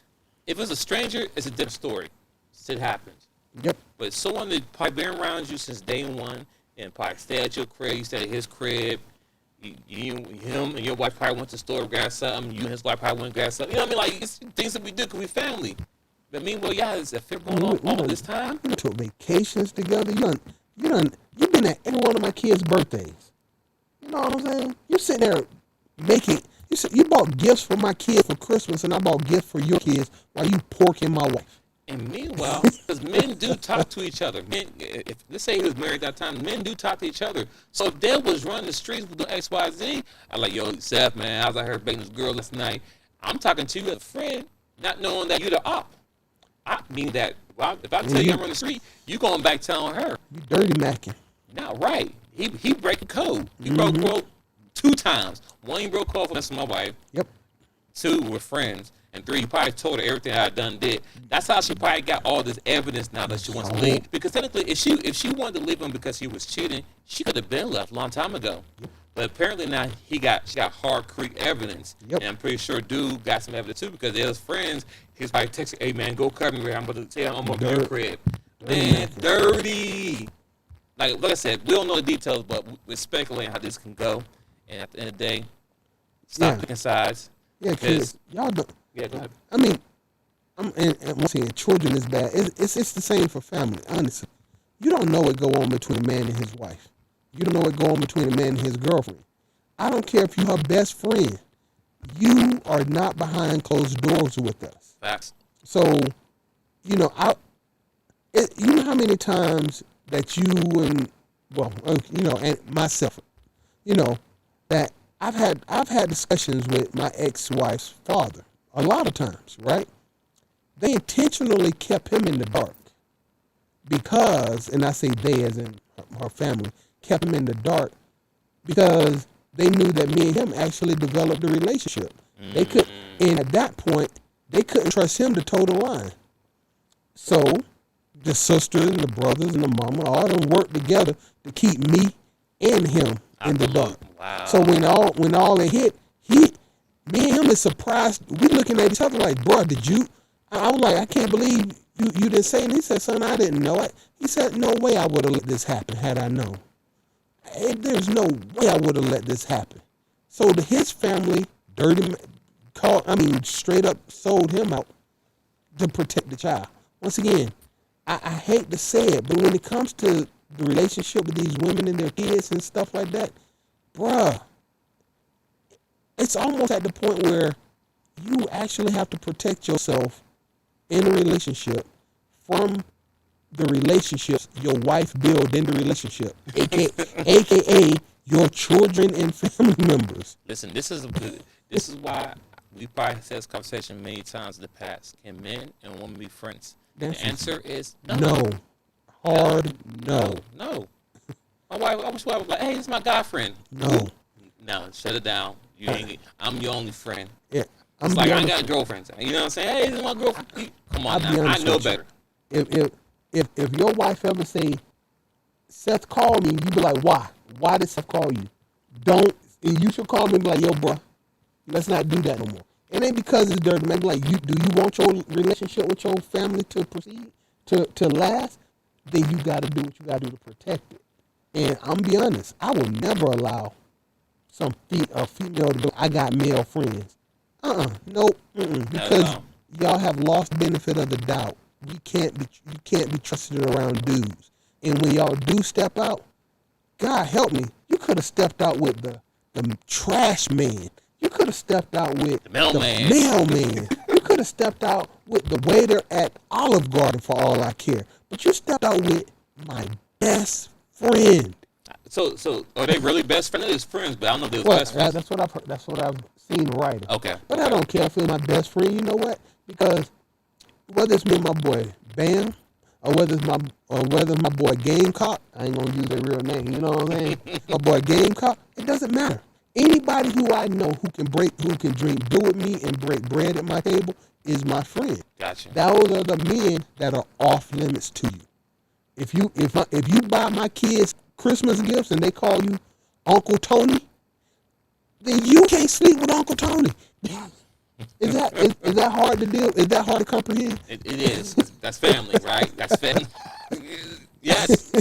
it's a stranger, it's a different story. Shit happens. Yep. But someone that probably been around you since day one and probably stay at your crib, you stay at his crib, him and your wife probably went to the store, grab something, you and his wife probably went and grab something. You know what I mean? Like, it's things that we do because we family. But meanwhile, y'all has a affair going on all this time. You took vacations together. You've been at every one of my kids' birthdays. You know what I'm saying? You sitting there you bought gifts for my kid for Christmas, and I bought gifts for your kids while you porking my wife. And meanwhile, because men do talk to each other. Men, if let's say he was married at that time, men do talk to each other. So if Dad was running the streets with the XYZ, I'm like, yo, Seth, man, I was out here banging this girl last night. I'm talking to you as a friend, not knowing that you're the op. I mean that, well, if I tell you I'm on the street, you going back telling her. You dirty macking. No, right. He breaking code. He broke code 2 times. 1, he broke code for messing with my wife. Yep. 2, we're friends. And 3, he probably told her everything I did. That's how she probably got all this evidence now that she wants to leave. Because technically, if she wanted to leave him because he was cheating, she could have been left a long time ago. But apparently now she got hard-creek evidence. Yep. And I'm pretty sure dude got some evidence too because they was friends. He's probably texting, hey man, go cover me. I'm about to tell I'm over your crib. Man, dirty. Like I said, we don't know the details, but we're speculating how this can go. And at the end of the day, stop picking sides. Yeah, because y'all don't. Yeah, go ahead. I mean, and once again, children is bad. It's the same for family, honestly. You don't know what go on between a man and his wife. You don't know what go on between a man and his girlfriend. I don't care if you're her best friend. You are not behind closed doors with us. Facts. So, you know how many times that you and myself, that I've had discussions with my ex-wife's father a lot of times, right? They intentionally kept him in the dark because, and I say they as in her family, kept him in the dark because they knew that me and him actually developed a relationship. They could, and at that point, they couldn't trust him to toe the line. So the sisters and the brothers and the mama all of them worked together to keep me and him in the dark. Wow. So when all it hit, me and him is surprised. We looking at each other like, bro, did you? I was like, I can't believe you didn't say it. He said, son, I didn't know it. He said, no way I would have let this happen had I known. There's no way I would have let this happen. So his family, straight up sold him out to protect the child. Once again, I hate to say it, but when it comes to the relationship with these women and their kids and stuff like that, bruh, it's almost at the point where you actually have to protect yourself in a relationship from the relationships your wife built in the relationship, aka your children and family members. Listen, this is why we probably had this conversation many times in the past. Can men and women be friends? The answer is no. No. Hard no. No. My wife, I was like, hey, this is my guy friend. No. No, shut it down. I'm your only friend. Yeah. It's like I ain't got girlfriends. You know what I'm saying? Hey, this is my girlfriend. Come on now. I know better. If your wife ever say, Seth called me, you be like, why? Why did Seth call you? You should call me and be like, yo, bro, let's not do that no more. It ain't because it's dirty, man. Like, do you want your relationship with your family to proceed, to last? Then you got to do what you got to do to protect it. And I'm be honest, I will never allow a female to go, I got male friends. Nope. Because y'all have lost the benefit of the doubt. You can't be trusted around dudes. And when y'all do step out, God help me, you could have stepped out with the trash man. You could have stepped out with the mailman. You could have stepped out with the waiter at Olive Garden for all I care. But you stepped out with my best friend. So are they really best friends? They're friends, but I don't know if they was best friends. That's what I've heard. That's what I've seen writing. Okay. But I don't care if it's my best friend. You know what? Because whether it's me and my boy Bam, or whether it's my boy Gamecock, I ain't gonna use their real name. You know what I'm saying? My boy Gamecock. It doesn't matter. Anybody who I know who can drink beer with me and break bread at my table is my friend. Gotcha. Those are the men that are off limits to you. If you buy my kids Christmas gifts and they call you Uncle Tony, then you can't sleep with Uncle Tony. Is that hard to deal? Is that hard to comprehend? It is. That's family, right? That's family. Yes,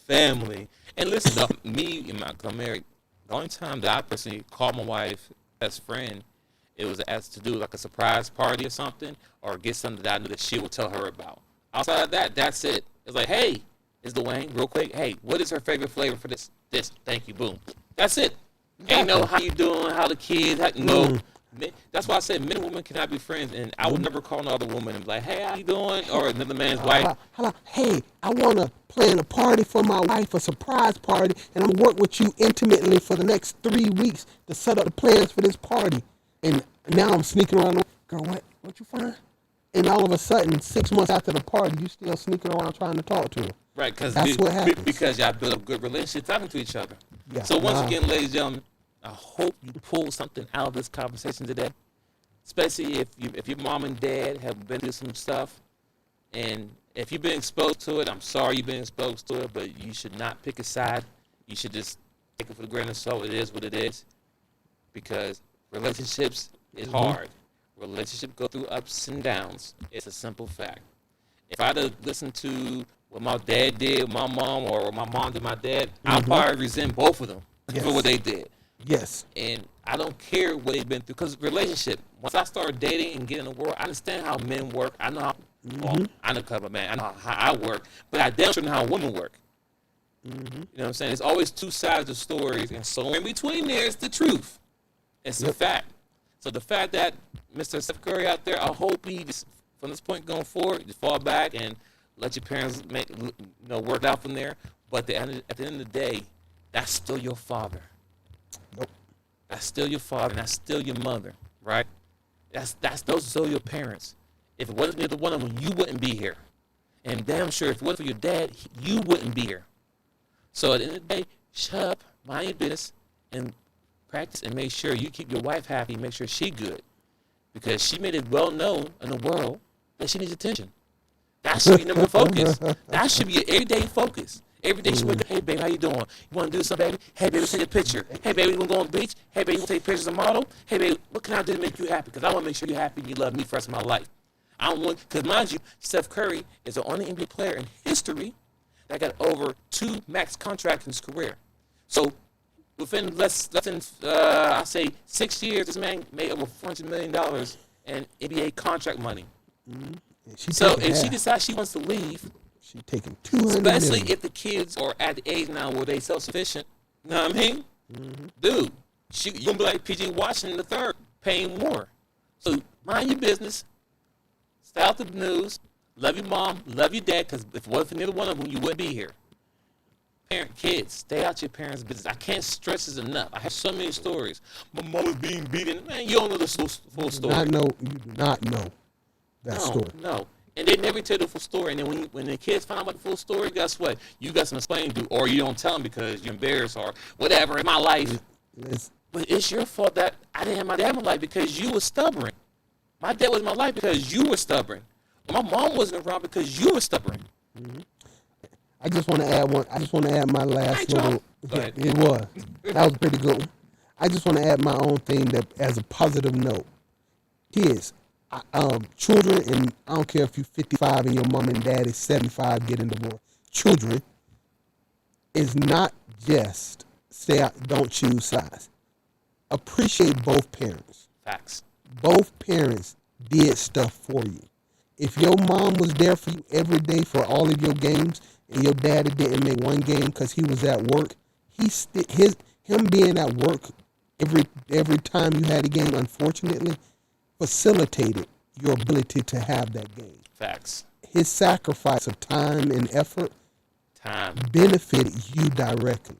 family. And listen, me and I'm married. The only time that I personally called my wife best friend, it was as to do like a surprise party or something, or get something that I knew that she would tell her about. Outside of that, that's it. It's like, hey, it's Dwayne, real quick. Hey, what is her favorite flavor for this? This, thank you, boom. That's it. Ain't no how you doing, how the kids, no. That's why I said men and women cannot be friends, and I would never call another woman and be like, hey, how you doing? Or another man's wife. Hey, I want to plan a party for my wife, a surprise party, and I'm going to work with you intimately for the next 3 weeks to set up the plans for this party. And now I'm sneaking around, girl, what you find? And all of a sudden, 6 months after the party, you still sneaking around trying to talk to her. Right, that's what happens. Because y'all build a good relationship talking to each other. Yeah, so once again, ladies and gentlemen, I hope you pull something out of this conversation today, especially if your mom and dad have been through some stuff, and if you've been exposed to it, I'm sorry you've been exposed to it, but you should not pick a side. You should just take it for the grain of salt. It is what it is, because relationships is hard. Relationships go through ups and downs. It's a simple fact. If I'd have listened to what my dad did, my mom, or what my mom did my dad, I'd probably resent both of them for what they did. Yes. And I don't care what they've been through, because relationship, once I started dating and getting in the world, I understand how men work. I know how, I know a man, I know how I work, but I damn sure know how women work. You know what I'm saying? There's always two sides of stories, and so in between there's the truth. It's a fact. So the fact that Mr. Steph Curry out there, I hope he just, from this point going forward, just fall back and let your parents work out from there. But at the end of the day, that's still your father. Nope. That's still your father, and that's still your mother, right? Those are still your parents. If it wasn't either one of them, you wouldn't be here. And damn sure, if it wasn't for your dad, you wouldn't be here. So at the end of the day, shut up, mind your business, and practice and make sure you keep your wife happy, make sure she's good. Because she made it well known in the world that she needs attention. That should be number one focus. That should be your everyday focus. Every day she wake up, hey, baby, how you doing? You want to do something, baby? Hey, baby, take a picture. Hey, baby, you want to go on the beach? Hey, baby, you want to take pictures of model? Hey, baby, what can I do to make you happy? Because I want to make sure you're happy and you love me for the rest of my life. I don't want, because mind you, Steph Curry is the only NBA player in history that got over 2 max contracts in his career. So within less than, I say, 6 years, this man made over $400 million in NBA contract money. Mm-hmm. So if she decides she wants to leave, she's taking $200 especially million. if the kids are at the age now where they self-sufficient, you know what I mean? Mm-hmm. Dude, you're going to be like PG Washington III, paying more. So mind your business, stay out the news, love your mom, love your dad, because if it wasn't for neither one of them, you wouldn't be here. Kids, stay out your parents' business. I can't stress this enough. I have so many stories. My mom was being beaten. Man, you don't know the full story. You do not know that story. No. And they never tell the full story. And then when the kids find out about the full story, guess what? You got some explaining to do, or you don't tell them because you're embarrassed or whatever in my life. But it's your fault that I didn't have my dad in my life because you were stubborn. My dad was in my life because you were stubborn. My mom wasn't around because you were stubborn. Mm-hmm. I just want to add one. I just want to add my last little. Yeah, it was. That was pretty good. I just want to add my own thing that as a positive note. Kids, children, and I don't care if you're 55 and your mom and dad is 75 getting divorced. Children is not just stay out, don't choose sides. Appreciate both parents. Facts. Both parents did stuff for you. If your mom was there for you every day for all of your games, and your daddy didn't make one game because he was at work, him being at work every time you had a game, unfortunately, facilitated your ability to have that game. Facts. His sacrifice of time and effort benefited you directly.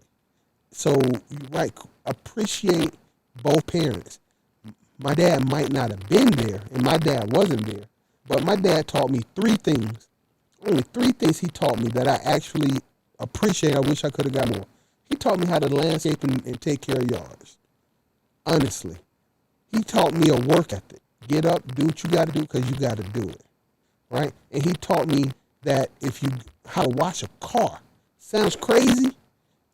So you're right. Appreciate both parents. My dad might not have been there, and my dad wasn't there, but my dad taught me 3 things. Only 3 things he taught me that I actually appreciate. I wish I could have got more. He taught me how to landscape and take care of yards. Honestly. He taught me a work ethic. Get up, do what you got to do because you got to do it. Right? And he taught me that how to wash a car. Sounds crazy,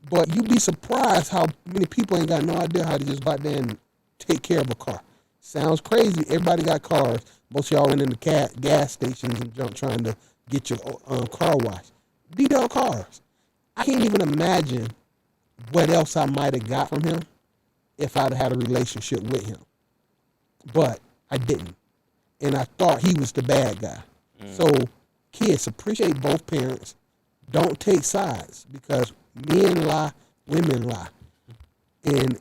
but you'd be surprised how many people ain't got no idea how to just go out there and take care of a car. Sounds crazy. Everybody got cars. Most of y'all went into gas stations and trying to get your car washed. D-Dog cars. I can't even imagine what else I might have got from him if I'd had a relationship with him. But I didn't. And I thought he was the bad guy. So, kids, appreciate both parents. Don't take sides because men lie, women lie. And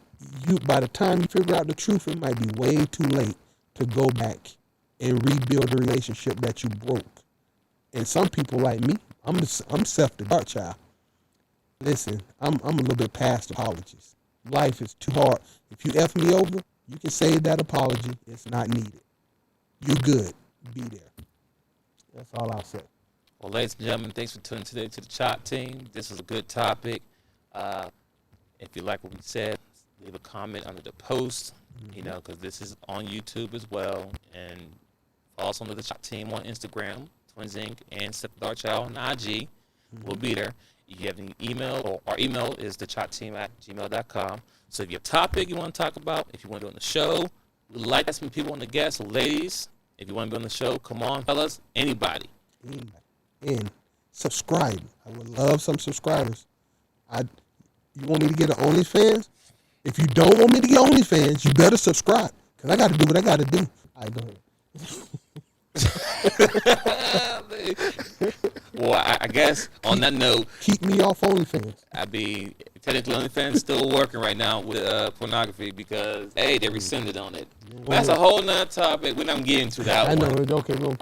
by the time you figure out the truth, it might be way too late to go back and rebuild the relationship that you broke. And some people like me, I'm self-the-dark child. Listen, I'm a little bit past apologies. Life is too hard. If you F me over, you can save that apology. It's not needed. You good. Be there. That's all I'll say. Well, ladies and gentlemen, thanks for tuning today to the Chop Team. This is a good topic. If you like what we said, leave a comment under the post, because this is on YouTube as well. And follow us on the Chop Team on Instagram, twinsinc, and Step Dark Child on IG. We'll be there. If you have any email, or our email is thechopteam@gmail.com. So if you have a topic you want to talk about, if you want to be on the show, we'd like to have some people on the guest. So ladies, if you want to be on the show, come on, fellas, anybody. And subscribe. I would love some subscribers. You want me to get an OnlyFans? If you don't want me to get OnlyFans, you better subscribe. Because I got to do what I got to do. All right, go ahead. Well, I guess on that note, keep me off OnlyFans. Technically OnlyFans still working right now with pornography because, hey, they rescinded on it. But that's a whole nother topic. We're not getting to that one. I know. Okay, we're going to